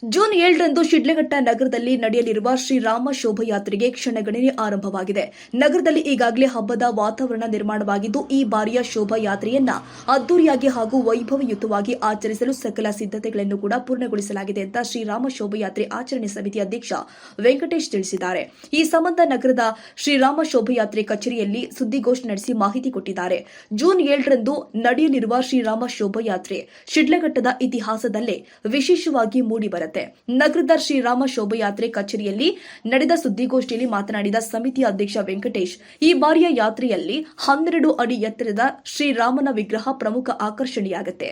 June 7ರಂದು Sidlaghatta ನಗರದಲ್ಲಿ ನಡೆಯಲಿರುವ ಶ್ರೀರಾಮ ಶೋಭಾಯಾತ್ರೆಗೆ ಕ್ಷಣಗಣನೆ ಆರಂಭವಾಗಿದೆ. ನಗರದಲ್ಲಿ ಈಗಾಗಲೇ ಹಬ್ಬದ ವಾತಾವರಣ ನಿರ್ಮಾಣವಾಗಿದ್ದು, ಈ ಬಾರಿಯ ಶೋಭಾಯಾತ್ರೆಯನ್ನ ಅದ್ದೂರಿಯಾಗಿ ಹಾಗೂ ವೈಭವಯುತವಾಗಿ ಆಚರಿಸಲು ಸಕಲ ಸಿದ್ಧತೆಗಳನ್ನು ಕೂಡ ಪೂರ್ಣಗೊಳಿಸಲಾಗಿದೆ ಅಂತ ಶ್ರೀರಾಮ ಶೋಭಾಯಾತ್ರೆ ಆಚರಣೆ ಸಮಿತಿ ಅಧ್ಯಕ್ಷ ವೆಂಕಟೇಶ್ ತಿಳಿಸಿದ್ದಾರೆ. ಈ ಸಂಬಂಧ ನಗರದ ಶ್ರೀರಾಮ ಶೋಭಾಯಾತ್ರೆ ಕಚೇರಿಯಲ್ಲಿ ಸುದ್ದಿಗೋಷ್ಠಿ ನಡೆಸಿ ಮಾಹಿತಿ ಕೊಟ್ಟಿದ್ದಾರೆ. ಜೂನ್ 7ರಂದು ನಡೆಯಲಿರುವ ಶ್ರೀರಾಮ ಶೋಭಾಯಾತ್ರೆ ಶಿಡ್ಲಘಟ್ಟದ ಇತಿಹಾಸದಲ್ಲೇ ವಿಶೇಷವಾಗಿ ಮೂಡಿಬರುತ್ತೆ. ನಗರದ ಶ್ರೀರಾಮ ಶೋಭಾಯಾತ್ರೆ ಕಚೇರಿಯಲ್ಲಿ ನಡೆದ ಸುದ್ದಿಗೋಷ್ಠಿಯಲ್ಲಿ ಮಾತನಾಡಿದ ಸಮಿತಿಯ ಅಧ್ಯಕ್ಷ ವೆಂಕಟೇಶ್, ಈ ಬಾರಿಯ ಯಾತ್ರೆಯಲ್ಲಿ 12 ಅಡಿ ಎತ್ತರದ ಶ್ರೀರಾಮನ ವಿಗ್ರಹ ಪ್ರಮುಖ ಆಕರ್ಷಣೆಯಾಗುತ್ತೆ.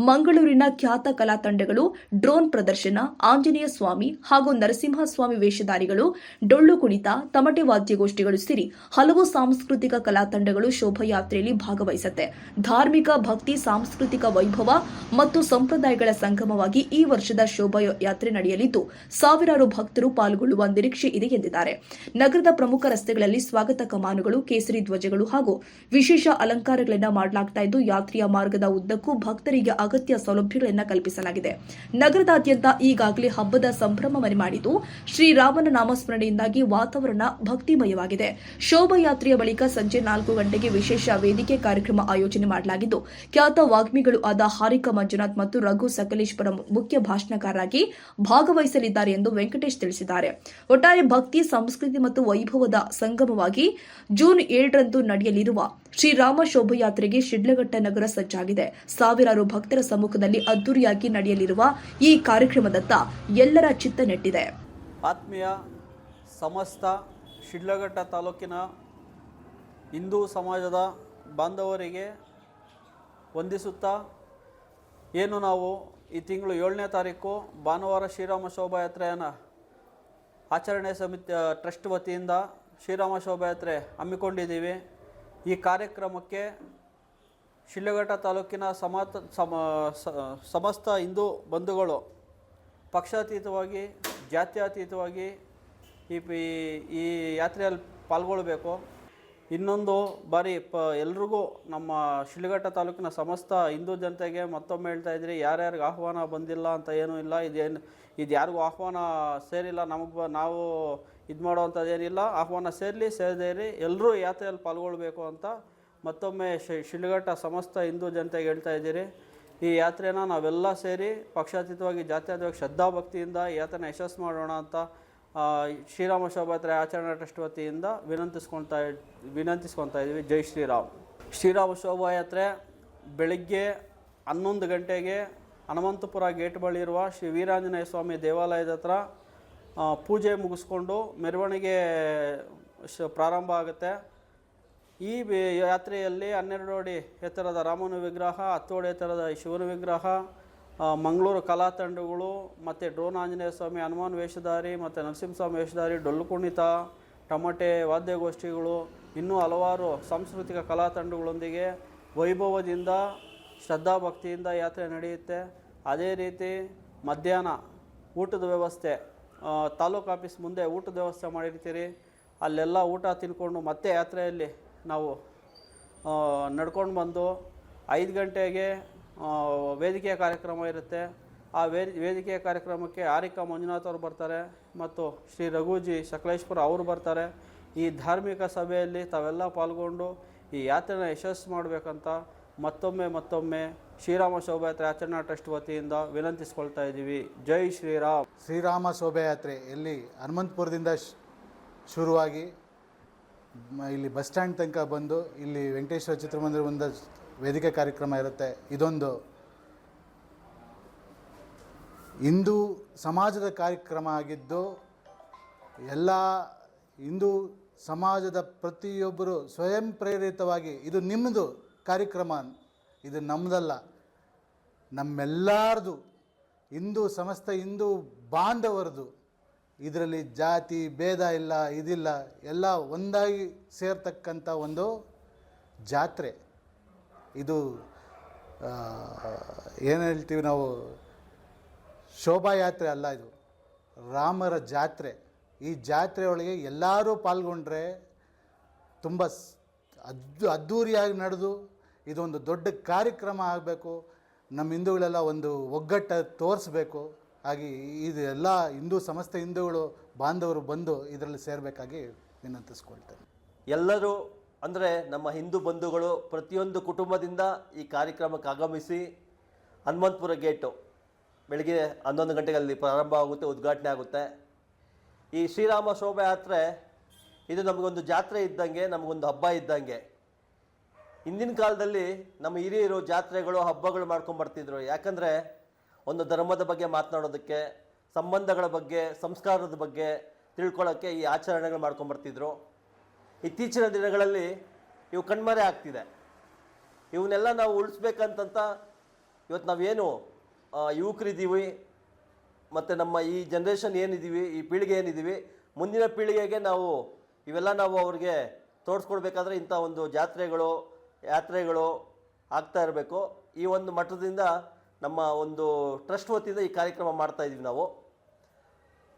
ಮಂಗಳೂರಿನ ಖ್ಯಾತ ಕಲಾ ತಂಡಗಳು, ಡ್ರೋನ್ ಪ್ರದರ್ಶನ, ಆಂಜನೇಯ ಸ್ವಾಮಿ ಹಾಗೂ ನರಸಿಂಹಸ್ವಾಮಿ ವೇಷಧಾರಿಗಳು, ಡೊಳ್ಳು ಕುಣಿತ, ತಮಟೆ ವಾದ್ಯಗೋಷ್ಠಿಗಳು ಸೇರಿ ಹಲವು ಸಾಂಸ್ಕೃತಿಕ ಕಲಾ ತಂಡಗಳು ಶೋಭಾಯಾತ್ರೆಯಲ್ಲಿ ಭಾಗವಹಿಸುತ್ತೆ. ಧಾರ್ಮಿಕ, ಭಕ್ತಿ, ಸಾಂಸ್ಕೃತಿಕ ವೈಭವ ಮತ್ತು ಸಂಪ್ರದಾಯಗಳ ಸಂಗಮವಾಗಿ ಈ ವರ್ಷದ ಶೋಭಾಯಾತ್ರೆ ನಡೆಯಲಿದ್ದು, ಸಾವಿರಾರು ಭಕ್ತರು ಪಾಲ್ಗೊಳ್ಳುವ ನಿರೀಕ್ಷೆ ಇದೆ ಎಂದಿದ್ದಾರೆ. ನಗರದ ಪ್ರಮುಖ ರಸ್ತೆಗಳಲ್ಲಿ ಸ್ವಾಗತ ಕಮಾನುಗಳು, ಕೇಸರಿ ಧ್ವಜಗಳು ಹಾಗೂ ವಿಶೇಷ ಅಲಂಕಾರಗಳನ್ನು ಮಾಡಲಾಗ್ತಾ ಇದ್ದು, ಯಾತ್ರೆಯ ಮಾರ್ಗದ ಉದ್ದಕ್ಕೂ ಭಕ್ತರಿಗೆ ಅಗತ್ಯ ಸೌಲಭ್ಯಗಳನ್ನು ಕಲ್ಪಿಸಲಾಗಿದೆ. ನಗರದಾದ್ಯಂತ ಈಗಾಗಲೇ ಹಬ್ಬದ ಸಂಭ್ರಮ ಮನೆ ಮಾಡಿದ್ದು, ಶ್ರೀರಾಮನ ನಾಮಸ್ಮರಣೆಯಿಂದಾಗಿ ವಾತಾವರಣ ಭಕ್ತಿಮಯವಾಗಿದೆ. ಶೋಭಾಯಾತ್ರೆಯ ಬಳಿಕ ಸಂಜೆ 4 ಗಂಟೆಗೆ ವಿಶೇಷ ವೇದಿಕೆ ಕಾರ್ಯಕ್ರಮ ಆಯೋಜನೆ ಮಾಡಲಾಗಿದ್ದು, ಖ್ಯಾತ ವಾಗ್ಮಿಗಳು ಆದ ಹಾರಿಕಾ ಮಂಜುನಾಥ್ ಮತ್ತು ರಘು ಸಕಲೇಶ್ವರ ಮುಖ್ಯ ಭಾಷಣಕಾರರಾಗಿ ಭಾಗವಹಿಸಲಿದ್ದಾರೆ ಎಂದು ವೆಂಕಟೇಶ್ ತಿಳಿಸಿದ್ದಾರೆ. ಒಟ್ಟಾರೆ ಭಕ್ತಿ, ಸಂಸ್ಕೃತಿ ಮತ್ತು ವೈಭವದ ಸಂಗಮವಾಗಿ ಜೂನ್ 7ರಂದು ನಡೆಯಲಿರುವ ಶ್ರೀರಾಮ ಶೋಭಾಯಾತ್ರೆಗೆ ಶಿಡ್ಲಘಟ್ಟ ನಗರ ಸಜ್ಜಾಗಿದೆ. ಸಾವಿರಾರು ಭಕ್ತರ ಸಮ್ಮುಖದಲ್ಲಿ ಅದ್ದೂರಿಯಾಗಿ ನಡೆಯಲಿರುವ ಈ ಕಾರ್ಯಕ್ರಮದತ್ತ ಎಲ್ಲರ ಚಿತ್ತ ನೆಟ್ಟಿದೆ. ಆತ್ಮೀಯ ಸಮಸ್ತ ಶಿಡ್ಲಘಟ್ಟ ತಾಲೂಕಿನ ಹಿಂದೂ ಸಮಾಜದ ಬಾಂಧವರಿಗೆ ವಂದಿಸುತ್ತಾ, ಏನು ನಾವು ಈ ತಿಂಗಳು 7ನೇ ತಾರೀಕು ಭಾನುವಾರ ಶ್ರೀರಾಮ ಶೋಭಾಯಾತ್ರೆಯನ್ನು ಆಚರಣೆ ಸಮಿತಿ ಟ್ರಸ್ಟ್ ವತಿಯಿಂದ ಶ್ರೀರಾಮ ಶೋಭಾಯಾತ್ರೆ ಹಮ್ಮಿಕೊಂಡಿದ್ದೀವಿ. ಈ ಕಾರ್ಯಕ್ರಮಕ್ಕೆ ಶಿಡ್ಲಘಟ್ಟ ತಾಲೂಕಿನ ಸಮಸ್ತ ಹಿಂದೂ ಬಂಧುಗಳು ಪಕ್ಷಾತೀತವಾಗಿ, ಜಾತ್ಯತೀತವಾಗಿ ಈ ಯಾತ್ರೆಯಲ್ಲಿ ಪಾಲ್ಗೊಳ್ಳಬೇಕು. ಇನ್ನೊಂದು ಬಾರಿ ಎಲ್ರಿಗೂ ನಮ್ಮ ಶಿಡ್ಲಘಟ್ಟ ತಾಲೂಕಿನ ಸಮಸ್ತ ಹಿಂದೂ ಜನತೆಗೆ ಮತ್ತೊಮ್ಮೆ ಹೇಳ್ತಾ ಇದ್ರಿ, ಯಾರ್ಯಾರಿಗೆ ಆಹ್ವಾನ ಬಂದಿಲ್ಲ ಅಂತ ಏನೂ ಇಲ್ಲ. ಇದು ಯಾರಿಗೂ ಆಹ್ವಾನ ಸೇರಿಲ್ಲ, ನಾವು ಇದು ಮಾಡೋವಂಥದ್ದೇನಿಲ್ಲ. ಆಹ್ವಾನ ಸೇರದೇ ಇರಿ, ಎಲ್ಲರೂ ಯಾತ್ರೆಯಲ್ಲಿ ಪಾಲ್ಗೊಳ್ಬೇಕು ಅಂತ ಮತ್ತೊಮ್ಮೆ ಶಿಡ್ಲಘಟ್ಟ ಸಮಸ್ತ ಹಿಂದೂ ಜನತೆಗೆ ಹೇಳ್ತಾ ಇದ್ದೀರಿ. ಈ ಯಾತ್ರೆನ ನಾವೆಲ್ಲ ಸೇರಿ ಪಕ್ಷಾತೀತವಾಗಿ, ಜಾತ್ಯತೀತವಾಗಿ ಶ್ರದ್ಧಾಭಕ್ತಿಯಿಂದ ಈ ಯಾತ್ರೆನ ಯಶಸ್ಸು ಮಾಡೋಣ ಅಂತ ಶ್ರೀರಾಮ ಶೋಭಾಯಾತ್ರೆ ಆಚರಣಾ ಟ್ರಸ್ಟ್ ವತಿಯಿಂದ ವಿನಂತಿಸ್ಕೊತಾ ಇದ್ದೀವಿ. ಜೈ ಶ್ರೀರಾಮ್. ಶ್ರೀರಾಮ ಶೋಭಾಯಾತ್ರೆ ಬೆಳಗ್ಗೆ 11 ಗಂಟೆಗೆ ಹನುಮಂತಪುರ ಗೇಟ್ ಬಳಿ ಇರುವ ಶ್ರೀ ವೀರಾಂಜನೇಯ ಸ್ವಾಮಿ ದೇವಾಲಯದ ಹತ್ರ ಪೂಜೆ ಮುಗಿಸ್ಕೊಂಡು ಮೆರವಣಿಗೆ ಪ್ರಾರಂಭ ಆಗುತ್ತೆ. ಈ ಯಾತ್ರೆಯಲ್ಲಿ 12 ಅಡಿ ಎತ್ತರದ ರಾಮನ ವಿಗ್ರಹ, 10 ಅಡಿ ಎತ್ತರದ ಶಿವನ ವಿಗ್ರಹ, ಮಂಗಳೂರು ಕಲಾ ತಂಡಗಳು ಮತ್ತು ಡ್ರೋನ್ ಆಂಜನೇಯ ಸ್ವಾಮಿ, ಹನುಮಾನ್ ವೇಷಧಾರಿ ಮತ್ತು ನರಸಿಂಹಸ್ವಾಮಿ ವೇಷಧಾರಿ, ಡೊಳ್ಳು ಕುಣಿತ, ಟಮಟೆ ವಾದ್ಯಗೋಷ್ಠಿಗಳು, ಇನ್ನೂ ಹಲವಾರು ಸಾಂಸ್ಕೃತಿಕ ಕಲಾ ತಂಡಗಳೊಂದಿಗೆ ವೈಭವದಿಂದ ಶ್ರದ್ಧಾಭಕ್ತಿಯಿಂದ ಯಾತ್ರೆ ನಡೆಯುತ್ತೆ. ಅದೇ ರೀತಿ ಮಧ್ಯಾಹ್ನ ಊಟದ ವ್ಯವಸ್ಥೆ, ತಾಲೂಕು ಆಫೀಸ್ ಮುಂದೆ ಊಟದ ವ್ಯವಸ್ಥೆ ಮಾಡಿರ್ತೀರಿ. ಅಲ್ಲೆಲ್ಲ ಊಟ ತಿನ್ಕೊಂಡು ಮತ್ತೆ ಯಾತ್ರೆಯಲ್ಲಿ ನಾವು ನಡ್ಕೊಂಡು ಬಂದು 5 ಗಂಟೆಗೆ ವೇದಿಕೆಯ ಕಾರ್ಯಕ್ರಮ ಇರುತ್ತೆ. ಆ ವೇದಿಕೆಯ ಕಾರ್ಯಕ್ರಮಕ್ಕೆ ಹಾರಿಕಾ ಮಂಜುನಾಥ್ ಅವರು ಬರ್ತಾರೆ ಮತ್ತು ಶ್ರೀ ರಘುಜಿ ಸಕಲೇಶ್ವರ ಅವರು ಬರ್ತಾರೆ. ಈ ಧಾರ್ಮಿಕ ಸಭೆಯಲ್ಲಿ ತಾವೆಲ್ಲ ಪಾಲ್ಗೊಂಡು ಈ ಯಾತ್ರೆನ ಯಶಸ್ಸು ಮಾಡಬೇಕಂತ ಮತ್ತೊಮ್ಮೆ ಶ್ರೀರಾಮ ಶೋಭಾಯಾತ್ರೆ ಆಚರಣಾ ಟ್ರಸ್ಟ್ ವತಿಯಿಂದ ವಿನಂತಿಸ್ಕೊಳ್ತಾ ಇದ್ದೀವಿ. ಜೈ ಶ್ರೀರಾಮ್. ಶ್ರೀರಾಮ ಶೋಭಾಯಾತ್ರೆ ಎಲ್ಲಿ ಹನುಮಂತಪುರದಿಂದ ಶುರುವಾಗಿ ಇಲ್ಲಿ ಬಸ್ ಸ್ಟ್ಯಾಂಡ್ ತನಕ ಬಂದು ಇಲ್ಲಿ ವೆಂಕಟೇಶ್ವರ ಚಿತ್ರಮಂದಿರ ಮುಂದೆ ವೇದಿಕೆ ಕಾರ್ಯಕ್ರಮ ಇರುತ್ತೆ. ಇದೊಂದು ಹಿಂದೂ ಸಮಾಜದ ಕಾರ್ಯಕ್ರಮ ಆಗಿದ್ದು, ಎಲ್ಲ ಹಿಂದೂ ಸಮಾಜದ ಪ್ರತಿಯೊಬ್ಬರು ಸ್ವಯಂ ಪ್ರೇರಿತವಾಗಿ, ಇದು ನಿಮ್ಮದು ಕಾರ್ಯಕ್ರಮ, ಇದು ನಮ್ಮದಲ್ಲ, ನಮ್ಮೆಲ್ಲರದು, ಸಮಸ್ತ ಹಿಂದೂ ಬಾಂಧವರದು. ಇದರಲ್ಲಿ ಜಾತಿ ಭೇದ ಇಲ್ಲ, ಇದಿಲ್ಲ, ಎಲ್ಲ ಒಂದಾಗಿ ಸೇರ್ತಕ್ಕಂಥ ಒಂದು ಜಾತ್ರೆ. ಇದು ಏನು ಹೇಳ್ತೀವಿ ನಾವು, ಶೋಭಾಯಾತ್ರೆ ಅಲ್ಲ, ಇದು ರಾಮರ ಜಾತ್ರೆ. ಈ ಜಾತ್ರೆಯೊಳಗೆ ಎಲ್ಲರೂ ಪಾಲ್ಗೊಂಡ್ರೆ ತುಂಬ ಅದ್ಧೂರಿಯಾಗಿ ನಡೆದು ಇದೊಂದು ದೊಡ್ಡ ಕಾರ್ಯಕ್ರಮ ಆಗಬೇಕು. ನಮ್ಮ ಹಿಂದೂಗಳೆಲ್ಲ ಒಂದು ಒಗ್ಗಟ್ಟು ತೋರಿಸ್ಬೇಕು. ಹಾಗೆ ಇದು ಎಲ್ಲ ಸಮಸ್ತ ಹಿಂದೂಗಳು ಬಾಂಧವರು ಬಂದು ಇದರಲ್ಲಿ ಸೇರಬೇಕಾಗಿ ವಿನಂತಿಸ್ಕೊಳ್ತೇನೆ. ಎಲ್ಲರೂ ಅಂದರೆ ನಮ್ಮ ಹಿಂದೂ ಬಂಧುಗಳು ಪ್ರತಿಯೊಂದು ಕುಟುಂಬದಿಂದ ಈ ಕಾರ್ಯಕ್ರಮಕ್ಕೆ ಆಗಮಿಸಿ ಹನುಮಂತಪುರ ಗೇಟು ಬೆಳಗ್ಗೆ 11 ಗಂಟೆಗೆ ಅಲ್ಲಿ ಪ್ರಾರಂಭ ಆಗುತ್ತೆ, ಉದ್ಘಾಟನೆ ಆಗುತ್ತೆ. ಈ ಶ್ರೀರಾಮ ಶೋಭಾಯಾತ್ರೆ ಇದು ನಮಗೊಂದು ಜಾತ್ರೆ ಇದ್ದಂಗೆ, ನಮಗೊಂದು ಹಬ್ಬ ಇದ್ದಂಗೆ. ಹಿಂದಿನ ಕಾಲದಲ್ಲಿ ನಮ್ಮ ಹಿರಿಯರು ಜಾತ್ರೆಗಳು ಹಬ್ಬಗಳು ಮಾಡ್ಕೊಂಬರ್ತಿದ್ರು. ಯಾಕಂದರೆ ಒಂದು ಧರ್ಮದ ಬಗ್ಗೆ ಮಾತನಾಡೋದಕ್ಕೆ, ಸಂಬಂಧಗಳ ಬಗ್ಗೆ, ಸಂಸ್ಕಾರದ ಬಗ್ಗೆ ತಿಳ್ಕೊಳ್ಳೋಕ್ಕೆ ಈ ಆಚರಣೆಗಳು ಮಾಡ್ಕೊಂಬರ್ತಿದ್ರು. ಇತ್ತೀಚಿನ ದಿನಗಳಲ್ಲಿ ಇವು ಕಣ್ಮರೆ ಆಗ್ತಿದೆ. ಇವನ್ನೆಲ್ಲ ನಾವು ಉಳಿಸ್ಬೇಕಂತ ಇವತ್ತು ನಾವೇನು ಯುವಕರಿದ್ದೀವಿ ಮತ್ತು ನಮ್ಮ ಈ ಜನ್ರೇಷನ್ ಏನಿದ್ದೀವಿ, ಈ ಪೀಳಿಗೆ ಏನಿದ್ದೀವಿ, ಮುಂದಿನ ಪೀಳಿಗೆಗೆ ಇವೆಲ್ಲ ನಾವು ಅವ್ರಿಗೆ ತೋರಿಸ್ಕೊಡ್ಬೇಕಾದ್ರೆ ಇಂಥ ಒಂದು ಜಾತ್ರೆಗಳು ಯಾತ್ರೆಗಳು ಆಗ್ತಾ ಇರಬೇಕು. ಈ ಒಂದು ಮಟ್ಟದಿಂದ ನಮ್ಮ ಒಂದು ಟ್ರಸ್ಟ್ ವತಿಯಿಂದ ಈ ಕಾರ್ಯಕ್ರಮ ಮಾಡ್ತಾಯಿದ್ದೀವಿ ನಾವು.